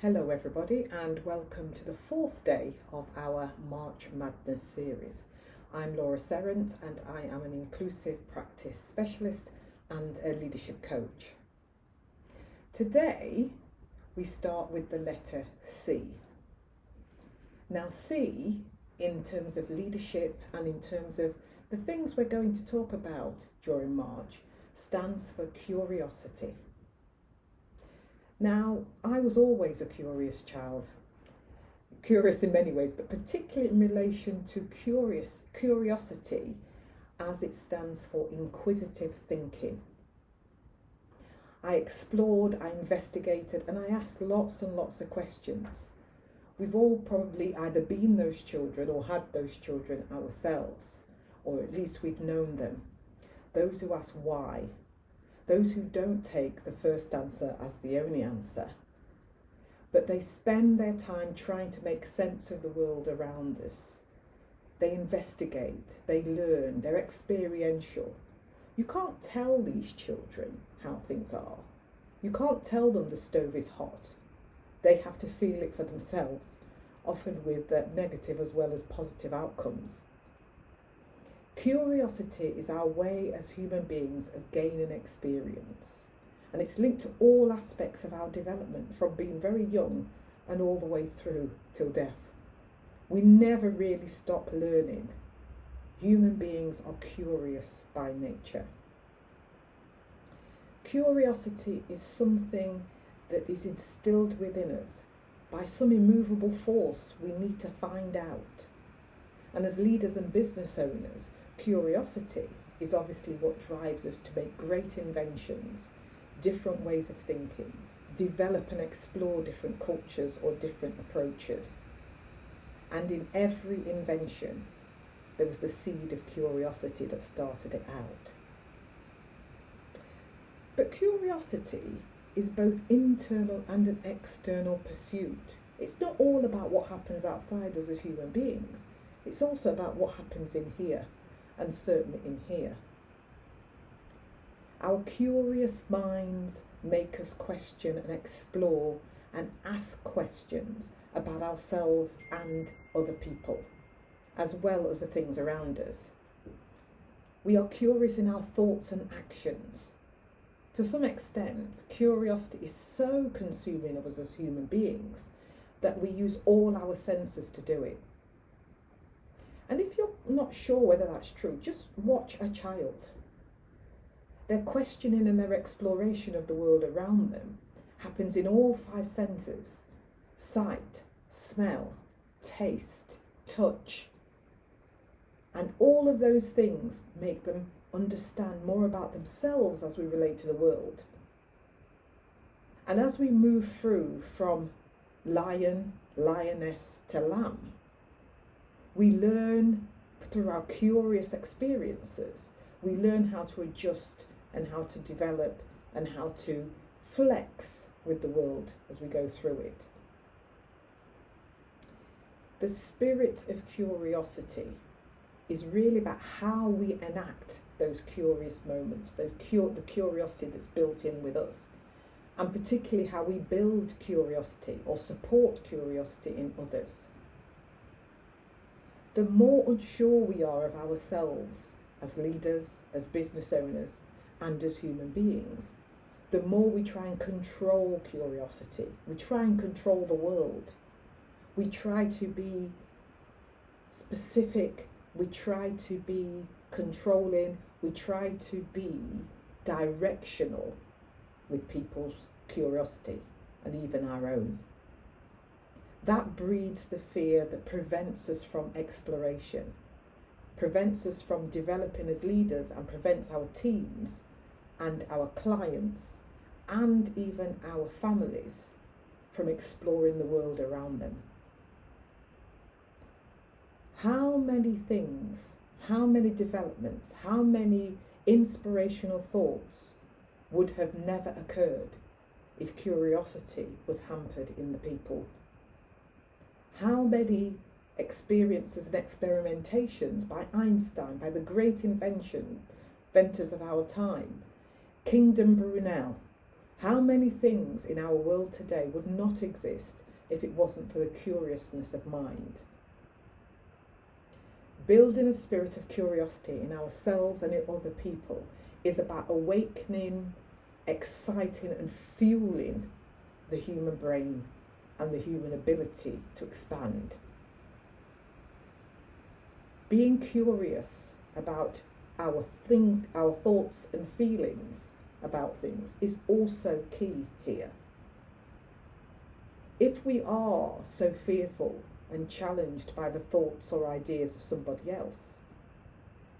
Hello everybody and welcome to the fourth day of our March Madness series. I'm Laura Serrant and I am an inclusive practice specialist and a leadership coach. Today we start with the letter C. Now C, in terms of leadership and in terms of the things we're going to talk about during March, stands for curiosity. Now, I was always a curious child, curious in many ways, but particularly in relation to curiosity as it stands for inquisitive thinking. I explored, I investigated, and I asked lots and lots of questions. We've all probably either been those children or had those children ourselves, or at least we've known them. Those who ask why. Those who don't take the first answer as the only answer, but they spend their time trying to make sense of the world around us. They investigate, they learn, they're experiential. You can't tell these children how things are. You can't tell them the stove is hot. They have to feel it for themselves, often with negative as well as positive outcomes. Curiosity is our way as human beings of gaining experience, and it's linked to all aspects of our development from being very young and all the way through till death. We never really stop learning. Human beings are curious by nature. Curiosity is something that is instilled within us by some immovable force we need to find out. And as leaders and business owners, curiosity is obviously what drives us to make great inventions, different ways of thinking, develop and explore different cultures or different approaches. And in every invention, there was the seed of curiosity that started it out. But curiosity is both internal and an external pursuit. It's not all about what happens outside us as human beings. It's also about what happens in here, and certainly in here. Our curious minds make us question and explore and ask questions about ourselves and other people, as well as the things around us. We are curious in our thoughts and actions. To some extent, curiosity is so consuming of us as human beings that we use all our senses to do it. And if you're not sure whether that's true, just watch a child. Their questioning and their exploration of the world around them happens in all five senses: sight, smell, taste, touch. And all of those things make them understand more about themselves as we relate to the world. And as we move through from lion, lioness to lamb, we learn through our curious experiences. We learn how to adjust and how to develop and how to flex with the world as we go through it. The spirit of curiosity is really about how we enact those curious moments, the curiosity that's built in with us, and particularly how we build curiosity or support curiosity in others. The more unsure we are of ourselves as leaders, as business owners, and as human beings, the more we try and control curiosity. We try and control the world. We try to be specific. We try to be controlling. We try to be directional with people's curiosity and even our own. That breeds the fear that prevents us from exploration, prevents us from developing as leaders, and prevents our teams and our clients and even our families from exploring the world around them. How many things, how many developments, how many inspirational thoughts would have never occurred if curiosity was hampered in the people? How many experiences and experimentations by Einstein, by the great inventors of our time, Kingdom Brunel, How many things in our world today would not exist if it wasn't for the curiousness of mind? Building a spirit of curiosity in ourselves and in other people is about awakening, exciting and fueling the human brain and the human ability to expand. Being curious about our thoughts and feelings about things is also key here. If we are so fearful and challenged by the thoughts or ideas of somebody else,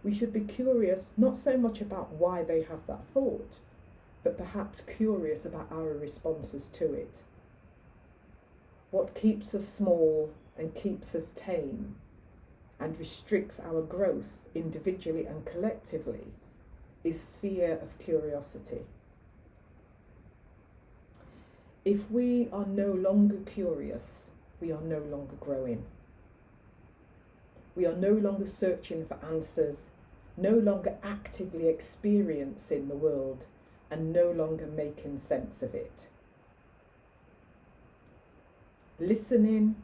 we should be curious not so much about why they have that thought, but perhaps curious about our responses to it. What keeps us small and keeps us tame and restricts our growth individually and collectively is fear of curiosity. If we are no longer curious, we are no longer growing. We are no longer searching for answers, no longer actively experiencing the world, and no longer making sense of it. Listening,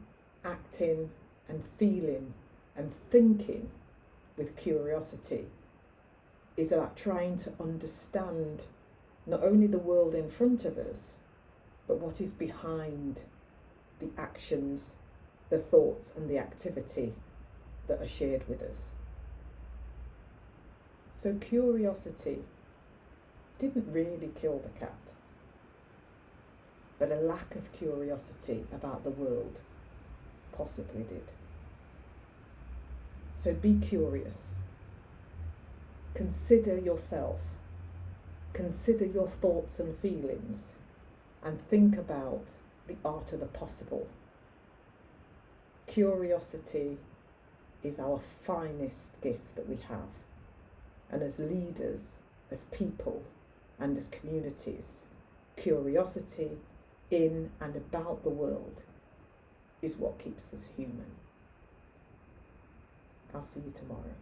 acting, and feeling and thinking with curiosity is about trying to understand not only the world in front of us, but what is behind the actions, the thoughts, and the activity that are shared with us. So curiosity didn't really kill the cat, but a lack of curiosity about the world possibly did. So be curious. Consider yourself. Consider your thoughts and feelings, and think about the art of the possible. Curiosity is our finest gift that we have. And as leaders, as people, and as communities, curiosity in and about the world is what keeps us human. I'll see you tomorrow.